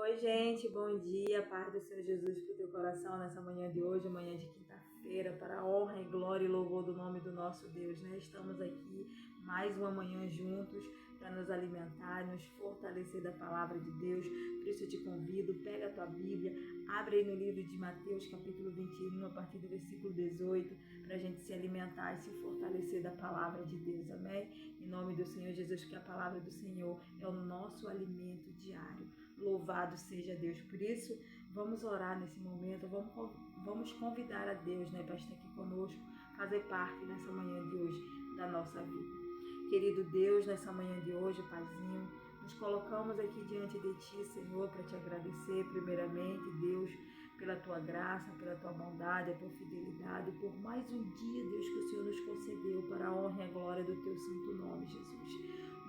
Oi, gente, bom dia, paz do Senhor Jesus para o teu coração nessa manhã de hoje, manhã de quinta-feira, para a honra e glória e louvor do nome do nosso Deus, né? Estamos aqui mais uma manhã juntos para nos alimentar, nos fortalecer da palavra de Deus. Por isso eu te convido, pega a tua Bíblia, abre aí no livro de Mateus, capítulo 21, a partir do versículo 18, para a gente se alimentar e se fortalecer da palavra de Deus, amém? Em nome do Senhor Jesus, que a palavra do Senhor é o nosso alimento diário. Louvado seja Deus. Por isso, vamos orar nesse momento, vamos convidar a Deus, né, para estar aqui conosco, fazer parte nessa manhã de hoje da nossa vida. Querido Deus, nessa manhã de hoje, Paizinho, nos colocamos aqui diante de Ti, Senhor, para Te agradecer, primeiramente, Deus, pela Tua graça, pela Tua bondade, a Tua fidelidade, por mais um dia, Deus, que o Senhor nos concedeu para a honra e a glória do Teu santo nome, Jesus.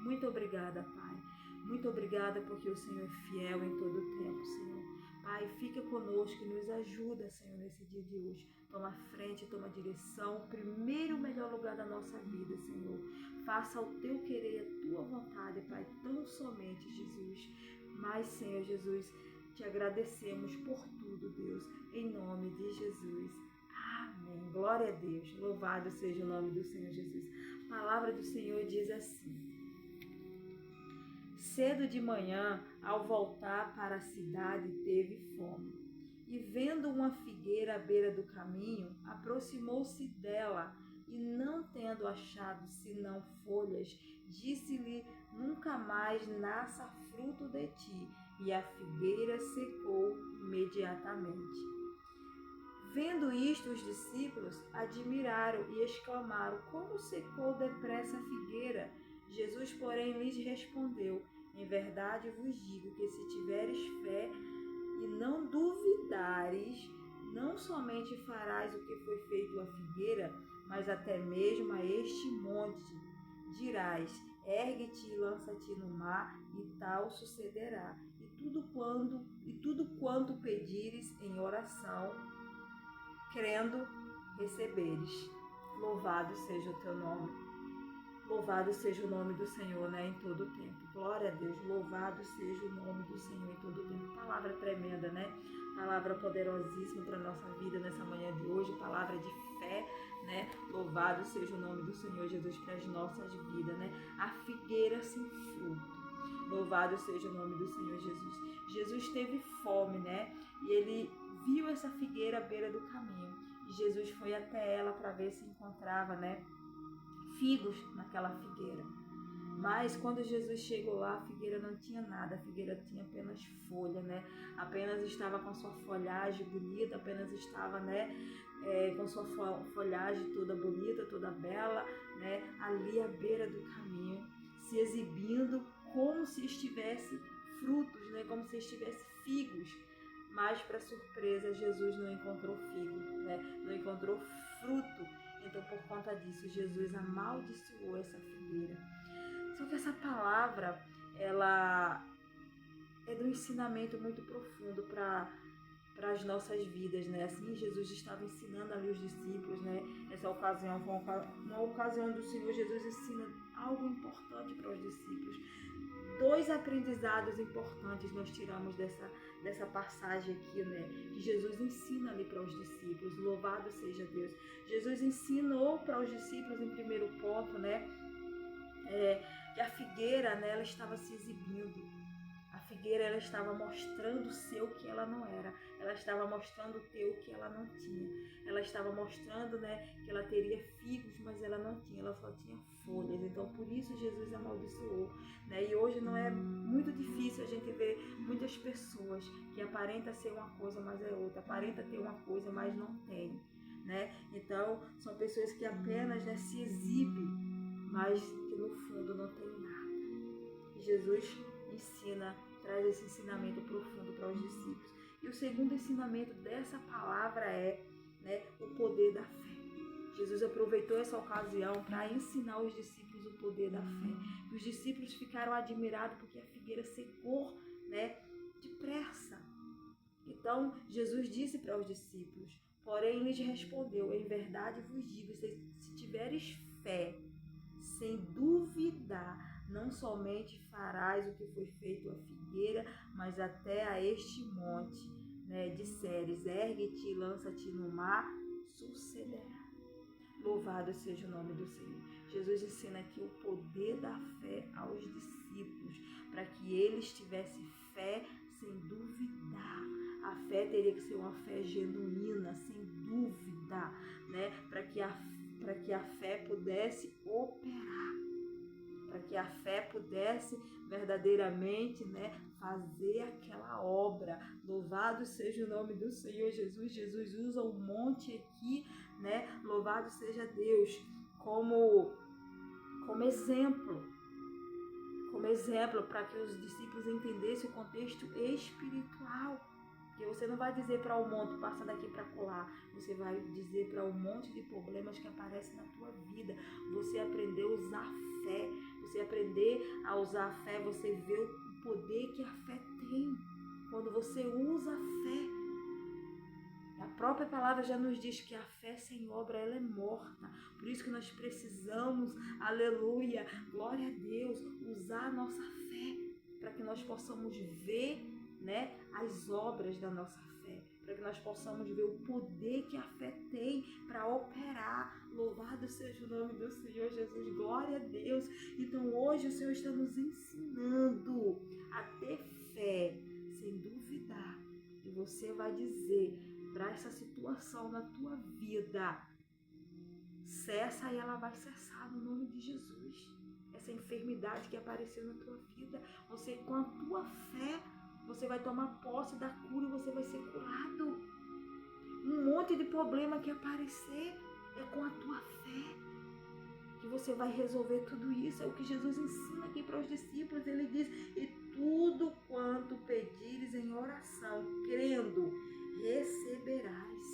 Muito obrigada, Pai. Muito obrigada porque o Senhor é fiel em todo o tempo, Senhor. Pai, fica conosco e nos ajuda, Senhor, nesse dia de hoje. Toma frente, toma direção, primeiro melhor lugar da nossa vida, Senhor. Faça o Teu querer, a Tua vontade, Pai, tão somente, Jesus. Mas, Senhor Jesus, Te agradecemos por tudo, Deus, em nome de Jesus. Amém. Glória a Deus. Louvado seja o nome do Senhor Jesus. A palavra do Senhor diz assim: cedo de manhã, ao voltar para a cidade, teve fome. E vendo uma figueira à beira do caminho, aproximou-se dela, e não tendo achado senão folhas, disse-lhe: nunca mais nasça fruto de ti. E a figueira secou imediatamente. Vendo isto, os discípulos admiraram e exclamaram: como secou depressa a figueira? Jesus, porém, lhes respondeu: em verdade vos digo que se tiveres fé e não duvidares, não somente farás o que foi feito à figueira, mas até mesmo a este monte. Dirás: ergue-te e lança-te no mar, e tal sucederá. E tudo quanto pedires em oração, crendo, receberes. Louvado seja o teu nome. Louvado seja o nome do Senhor, né, em todo o tempo. Glória a Deus. Louvado seja o nome do Senhor em todo o tempo. Palavra tremenda, né? Palavra poderosíssima para a nossa vida nessa manhã de hoje. Palavra de fé, né? Louvado seja o nome do Senhor Jesus para as nossas vidas, né? A figueira sem fruto. Louvado seja o nome do Senhor Jesus. Jesus teve fome, né? E ele viu essa figueira à beira do caminho. E Jesus foi até ela para ver se encontrava, né, figos naquela figueira. Mas quando Jesus chegou lá, a figueira não tinha nada, a figueira tinha apenas folha, né? Apenas estava com sua folhagem bonita, apenas estava, né, com sua folhagem toda bonita, toda bela, né, ali à beira do caminho, se exibindo como se estivesse frutos, né, como se estivesse figos. Mas, para surpresa, Jesus não encontrou figo, né? Não encontrou fruto. Então, por conta disso, Jesus amaldiçoou essa figueira. Só que essa palavra, ela é de um ensinamento muito profundo para as nossas vidas, né? Assim, Jesus estava ensinando ali os discípulos, né? Essa ocasião foi uma ocasião onde o Senhor Jesus ensina algo importante para os discípulos. Dois aprendizados importantes nós tiramos dessa passagem aqui, né? Que Jesus ensina ali para os discípulos. Louvado seja Deus. Jesus ensinou para os discípulos, em primeiro ponto, né, que a figueira, né, ela estava se exibindo. A figueira, ela estava mostrando ser o que ela não era. Ela estava mostrando ter o que ela não tinha. Ela estava mostrando, né, que ela teria figos, mas ela não tinha. Ela só tinha folhas. Então, por isso Jesus amaldiçoou, né? E hoje não é muito difícil a gente ver muitas pessoas que aparentam ser uma coisa, mas é outra. Aparenta ter uma coisa, mas não tem, né? Então, são pessoas que apenas, né, se exibem, mas que no fundo não tem nada. Jesus ensina, traz esse ensinamento profundo para os discípulos. E o segundo ensinamento dessa palavra é, né, o poder da fé. Jesus aproveitou essa ocasião para ensinar os discípulos o poder da fé. E os discípulos ficaram admirados porque a figueira secou, né, depressa. Então, Jesus disse para os discípulos, porém lhes respondeu: em verdade vos digo, se tiveres fé, sem duvidar, não somente farás o que foi feito à figueira, mas até a este monte, né? Disseres, ergue-te e lança-te no mar, sucederá. Louvado seja o nome do Senhor. Jesus ensina aqui o poder da fé aos discípulos, para que eles tivessem fé sem duvidar. A fé teria que ser uma fé genuína, sem dúvida, né? Para que a fé pudesse operar, para que a fé pudesse verdadeiramente, né, fazer aquela obra. Louvado seja o nome do Senhor Jesus. Jesus usa o monte aqui, né? Louvado seja Deus como exemplo para que os discípulos entendessem o contexto espiritual. Porque você não vai dizer para o monte, passa daqui para colar. Você vai dizer para um monte de problemas que aparecem na tua vida. Você aprender a usar fé. Você aprender a usar a fé, você vê o poder que a fé tem. Quando você usa a fé. A própria palavra já nos diz que a fé sem obra, ela é morta. Por isso que nós precisamos, aleluia, glória a Deus, usar a nossa fé para que nós possamos ver, né, as obras da nossa fé, para que nós possamos ver o poder que a fé tem para operar. Louvado seja o nome do Senhor Jesus, glória a Deus. Então hoje o Senhor está nos ensinando a ter fé sem duvidar. E você vai dizer para essa situação na tua vida, cessa e ela vai cessar no nome de Jesus. Essa enfermidade que apareceu na tua vida, você com a tua fé, você vai tomar posse da cura e você vai ser curado. Um monte de problema que aparecer, é com a tua fé que você vai resolver tudo isso. É o que Jesus ensina aqui para os discípulos. Ele diz, e tudo quanto pedires em oração, crendo, receberás.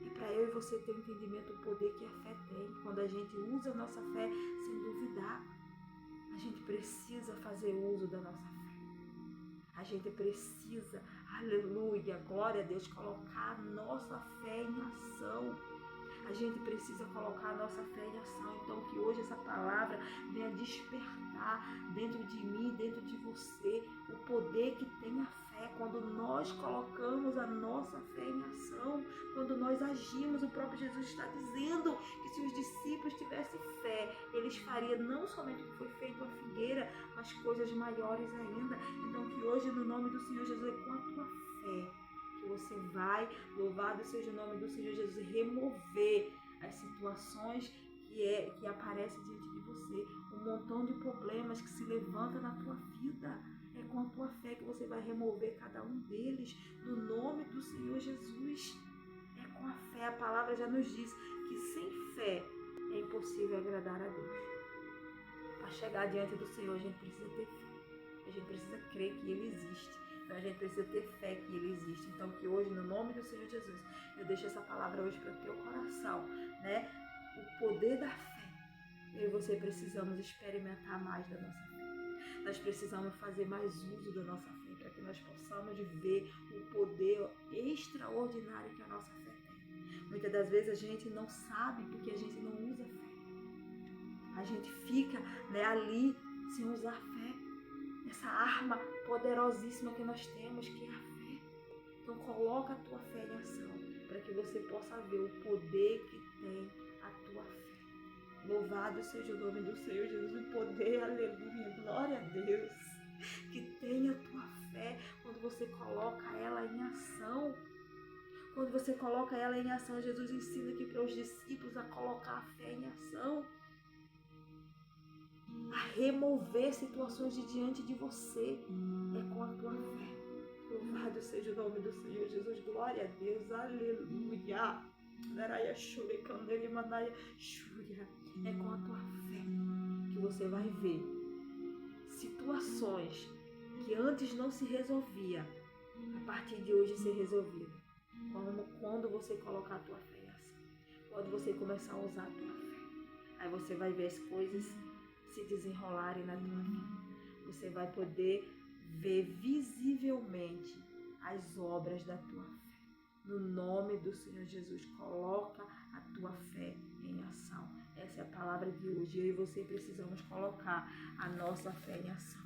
E para eu e você ter o entendimento do poder que a fé tem, quando a gente usa a nossa fé sem duvidar, a gente precisa fazer uso da nossa fé. A gente precisa, aleluia, glória a Deus, colocar a nossa fé em ação. A gente precisa colocar a nossa fé em ação. Então que hoje essa palavra venha despertar dentro de mim, dentro de você, o poder que tem a fé. Quando nós colocamos a nossa fé em ação, quando nós agimos, o próprio Jesus está dizendo que se os discípulos tivessem fé, eles fariam não somente o que foi feito à figueira, mas coisas maiores ainda. Então que hoje, no nome do Senhor Jesus, com a tua fé, você vai, louvado seja o nome do Senhor Jesus, remover as situações que aparecem diante de você, um montão de problemas que se levantam na tua vida. É com a tua fé que você vai remover cada um deles, no nome do Senhor Jesus. É com a fé, a palavra já nos diz que sem fé é impossível agradar a Deus. Para chegar diante do Senhor, a gente precisa ter fé, a gente precisa crer que Ele existe. Então a gente precisa ter fé que Ele existe. Então que hoje, no nome do Senhor Jesus, eu deixo essa palavra hoje para o teu coração, né? O poder da fé. Eu e você precisamos experimentar mais da nossa fé. Nós precisamos fazer mais uso da nossa fé para que nós possamos ver o poder extraordinário que a nossa fé tem. Muitas das vezes a gente não sabe porque a gente não usa fé. A gente fica, né, ali sem usar fé. Essa arma poderosíssima que nós temos, que é a fé. Então coloca a tua fé em ação, para que você possa ver o poder que tem a tua fé. Louvado seja o nome do Senhor Jesus, o poder, aleluia, glória a Deus, que tem a tua fé quando você coloca ela em ação. Quando você coloca ela em ação, Jesus ensina aqui para os discípulos a colocar a fé em ação, a remover situações de diante de você. É com a tua fé. Louvado seja o nome do Senhor Jesus, glória a Deus, aleluia. É com a tua fé que você vai ver situações que antes não se resolvia, a partir de hoje ser resolvida. Quando você colocar a tua fé em ação, quando você começar a usar a tua fé, aí você vai ver as coisas se desenrolarem na tua vida. Você vai poder ver visivelmente as obras da tua fé. No nome do Senhor Jesus, coloca a tua fé em ação. Essa é a palavra de hoje. Eu e você precisamos colocar a nossa fé em ação.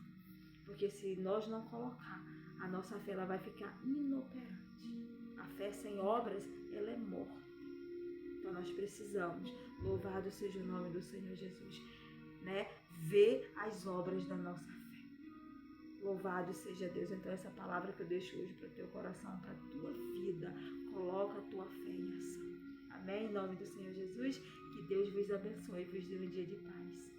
Porque se nós não colocar, a nossa fé ela vai ficar inoperante. A fé sem obras, ela é morta. Então nós precisamos, louvado seja o nome do Senhor Jesus, né? Ver as obras da nossa fé. Louvado seja Deus. Então essa palavra que eu deixo hoje para o teu coração, para a tua vida, coloca a tua fé em ação. Amém? Em nome do Senhor Jesus, que Deus vos abençoe e vos dê um dia de paz.